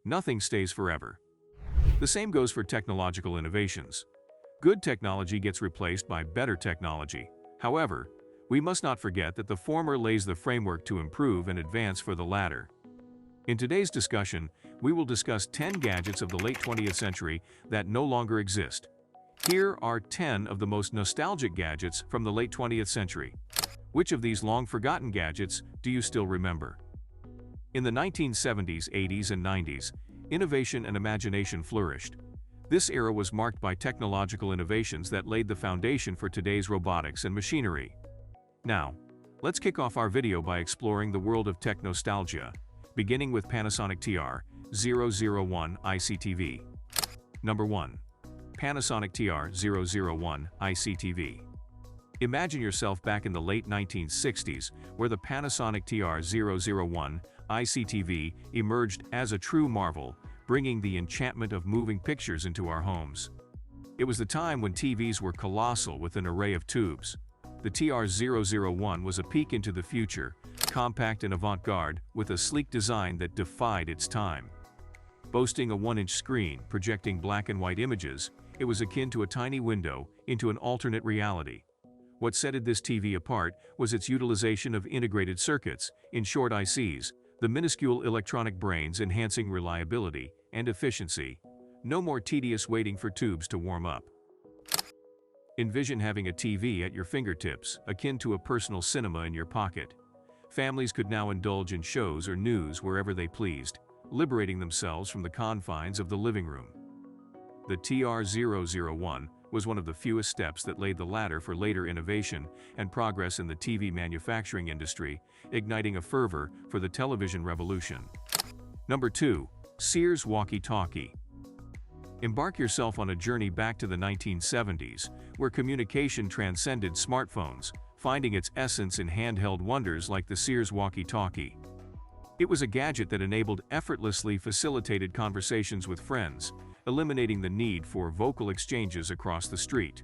Nothing stays forever. The same goes for technological innovations. Good technology gets replaced by better technology. However, we must not forget that the former lays the framework to improve and advance for the latter. In today's discussion, we will discuss 10 gadgets of the late 20th century that no longer exist. Here are 10 of the most nostalgic gadgets from the late 20th century. Which of these long-forgotten gadgets do you still remember? In the 1970s, 80s, and 90s, innovation and imagination flourished. This era was marked by technological innovations that laid the foundation for today's robotics and machinery. Now, let's kick off our video by exploring the world of technostalgia, beginning with Panasonic TR001 ICTV. Number 1. Panasonic TR001 ICTV. Imagine yourself back in the late 1960s, where the Panasonic TR001 ICTV emerged as a true marvel, bringing the enchantment of moving pictures into our homes. It was the time when TVs were colossal with an array of tubes. The TR001 was a peek into the future, compact and avant-garde, with a sleek design that defied its time. Boasting a 1-inch screen projecting black and white images, it was akin to a tiny window into an alternate reality. What set this TV apart was its utilization of integrated circuits, in short ICs, the minuscule electronic brains enhancing reliability and efficiency. No more tedious waiting for tubes to warm up. Envision having a TV at your fingertips, akin to a personal cinema in your pocket. Families could now indulge in shows or news wherever they pleased, liberating themselves from the confines of the living room. The TR001 was one of the fewest steps that laid the ladder for later innovation and progress in the TV manufacturing industry, igniting a fervor for the television revolution. Number 2. Sears Walkie-Talkie. Embark yourself on a journey back to the 1970s, where communication transcended smartphones, finding its essence in handheld wonders like the Sears Walkie-Talkie. It was a gadget that enabled effortlessly facilitated conversations with friends, eliminating the need for vocal exchanges across the street.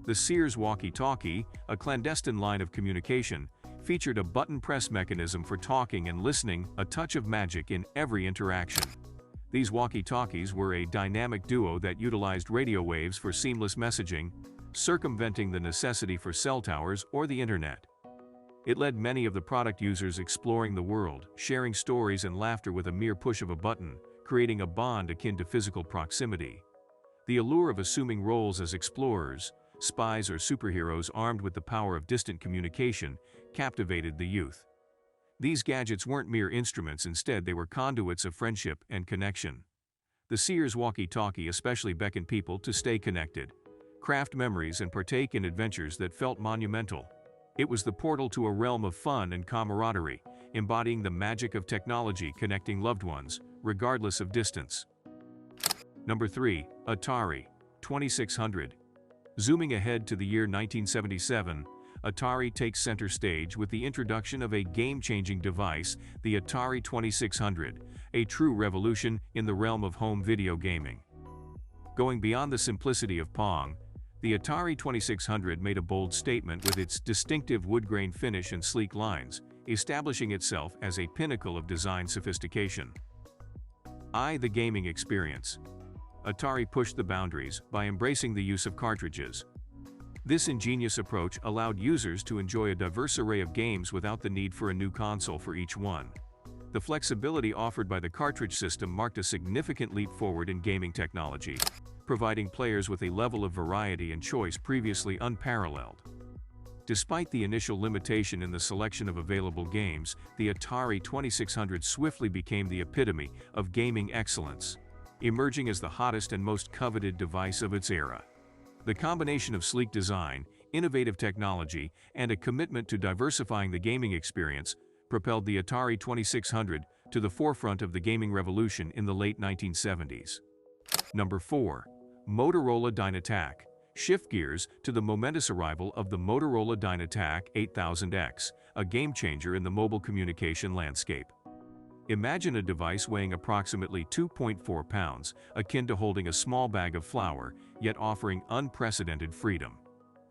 The Sears Walkie-Talkie, a clandestine line of communication, featured a button press mechanism for talking and listening, a touch of magic in every interaction. These walkie-talkies were a dynamic duo that utilized radio waves for seamless messaging, circumventing the necessity for cell towers or the internet. It led many of the product users exploring the world, sharing stories and laughter with a mere push of a button, creating a bond akin to physical proximity. The allure of assuming roles as explorers, spies, or superheroes armed with the power of distant communication captivated the youth. These gadgets weren't mere instruments, instead they were conduits of friendship and connection. The Sears Walkie-Talkie especially beckoned people to stay connected, craft memories, and partake in adventures that felt monumental. It was the portal to a realm of fun and camaraderie, embodying the magic of technology connecting loved ones, regardless of distance. Number 3. Atari 2600. Zooming ahead to the year 1977, Atari takes center stage with the introduction of a game-changing device, the Atari 2600, a true revolution in the realm of home video gaming. Going beyond the simplicity of Pong, the Atari 2600 made a bold statement with its distinctive wood-grain finish and sleek lines, establishing itself as a pinnacle of design sophistication. The gaming experience. Atari pushed the boundaries by embracing the use of cartridges. This ingenious approach allowed users to enjoy a diverse array of games without the need for a new console for each one. The flexibility offered by the cartridge system marked a significant leap forward in gaming technology, providing players with a level of variety and choice previously unparalleled. Despite the initial limitation in the selection of available games, the Atari 2600 swiftly became the epitome of gaming excellence, emerging as the hottest and most coveted device of its era. The combination of sleek design, innovative technology, and a commitment to diversifying the gaming experience propelled the Atari 2600 to the forefront of the gaming revolution in the late 1970s. Number 4. Motorola DynaTAC. Shift gears to the momentous arrival of the Motorola DynaTAC 8000X, a game-changer in the mobile communication landscape. Imagine a device weighing approximately 2.4 pounds, akin to holding a small bag of flour, yet offering unprecedented freedom.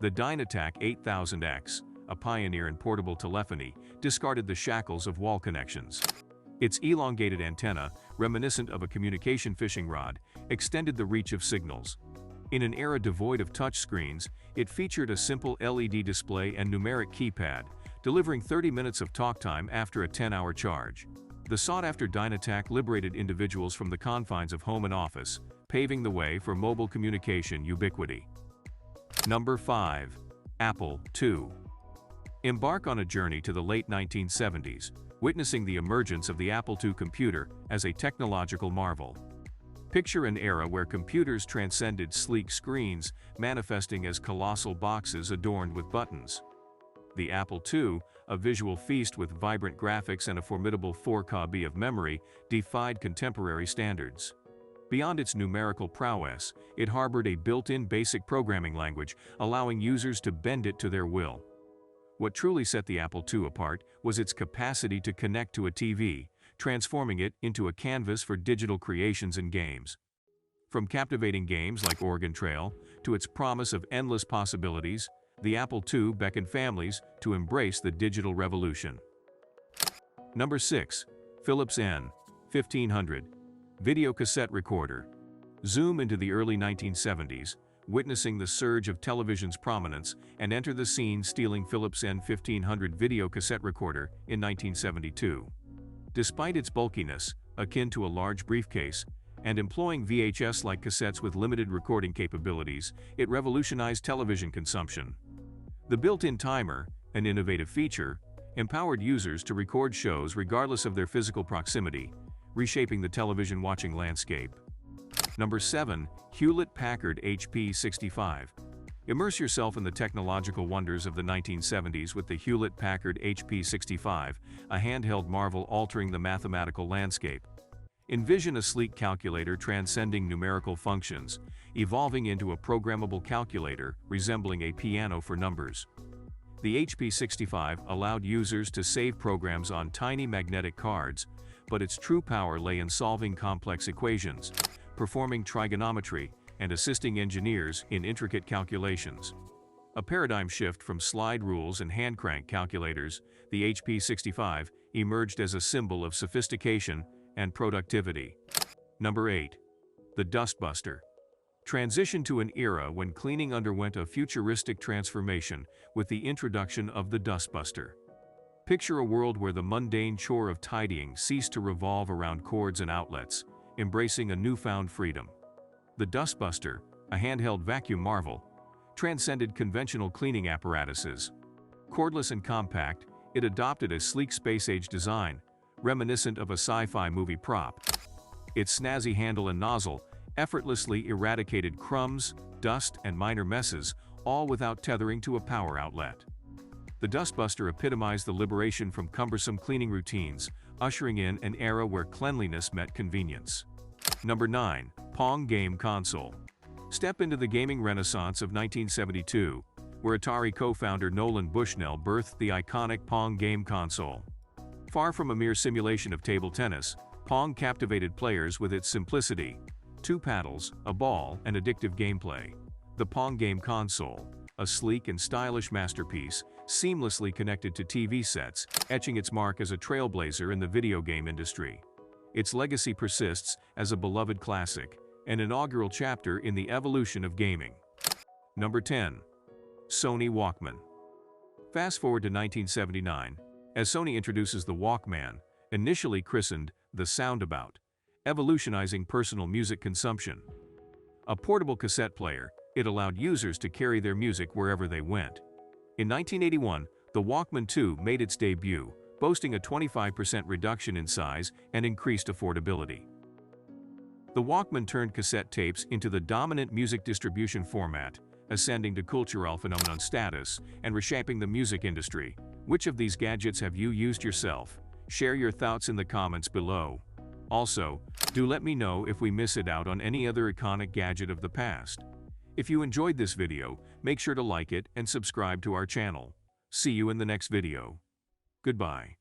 The DynaTAC 8000X, a pioneer in portable telephony, discarded the shackles of wall connections. Its elongated antenna, reminiscent of a communication fishing rod, extended the reach of signals. In an era devoid of touchscreens, it featured a simple LED display and numeric keypad, delivering 30 minutes of talk time after a 10-hour charge. The sought-after DynaTAC liberated individuals from the confines of home and office, paving the way for mobile communication ubiquity. Number 5. Apple II. Embark on a journey to the late 1970s, witnessing the emergence of the Apple II computer as a technological marvel. Picture an era where computers transcended sleek screens, manifesting as colossal boxes adorned with buttons. The Apple II, a visual feast with vibrant graphics and a formidable 4 KB of memory, defied contemporary standards. Beyond its numerical prowess, it harbored a built-in basic programming language, allowing users to bend it to their will. What truly set the Apple II apart was its capacity to connect to a TV, transforming it into a canvas for digital creations and games. From captivating games like Oregon Trail to its promise of endless possibilities, the Apple II beckoned families to embrace the digital revolution. Number 6. Philips N1500 Video Cassette Recorder. Zoom into the early 1970s, witnessing the surge of television's prominence, and enter the scene stealing Philips N1500 video cassette recorder in 1972. Despite its bulkiness, akin to a large briefcase, and employing VHS-like cassettes with limited recording capabilities, it revolutionized television consumption. The built-in timer, an innovative feature, empowered users to record shows regardless of their physical proximity, reshaping the television watching landscape. Number 7. Hewlett Packard HP 65. Immerse yourself in the technological wonders of the 1970s with the Hewlett Packard HP 65, a handheld marvel altering the mathematical landscape. Envision a sleek calculator transcending numerical functions, evolving into a programmable calculator resembling a piano for numbers. The HP 65 allowed users to save programs on tiny magnetic cards, but its true power lay in solving complex equations, performing trigonometry, and assisting engineers in intricate calculations. A paradigm shift from slide rules and hand crank calculators, the HP 65 emerged as a symbol of sophistication and productivity. Number 8. The DustBuster. Transition to an era when cleaning underwent a futuristic transformation with the introduction of the DustBuster. Picture a world where the mundane chore of tidying ceased to revolve around cords and outlets, embracing a newfound freedom. The DustBuster, a handheld vacuum marvel, transcended conventional cleaning apparatuses. Cordless and compact, it adopted a sleek space-age design, reminiscent of a sci-fi movie prop. Its snazzy handle and nozzle effortlessly eradicated crumbs, dust, and minor messes, all without tethering to a power outlet. The DustBuster epitomized the liberation from cumbersome cleaning routines, ushering in an era where cleanliness met convenience. Number 9. Pong Game Console. Step into the gaming renaissance of 1972, where Atari co-founder Nolan Bushnell birthed the iconic Pong game console. Far from a mere simulation of table tennis, Pong captivated players with its simplicity: 2 paddles, a ball, and addictive gameplay. The Pong game console, a sleek and stylish masterpiece, seamlessly connected to TV sets, etching its mark as a trailblazer in the video game industry. Its legacy persists as a beloved classic, an inaugural chapter in the evolution of gaming. Number 10. Sony Walkman. Fast forward to 1979, as Sony introduces the Walkman, initially christened the Soundabout, evolutionizing personal music consumption. A portable cassette player, it allowed users to carry their music wherever they went. In 1981, the Walkman 2 made its debut, boasting a 25% reduction in size and increased affordability. The Walkman turned cassette tapes into the dominant music distribution format, ascending to cultural phenomenon status and reshaping the music industry. Which of these gadgets have you used yourself? Share your thoughts in the comments below. Also, do let me know if we miss it out on any other iconic gadget of the past. If you enjoyed this video, make sure to like it and subscribe to our channel. See you in the next video. Goodbye.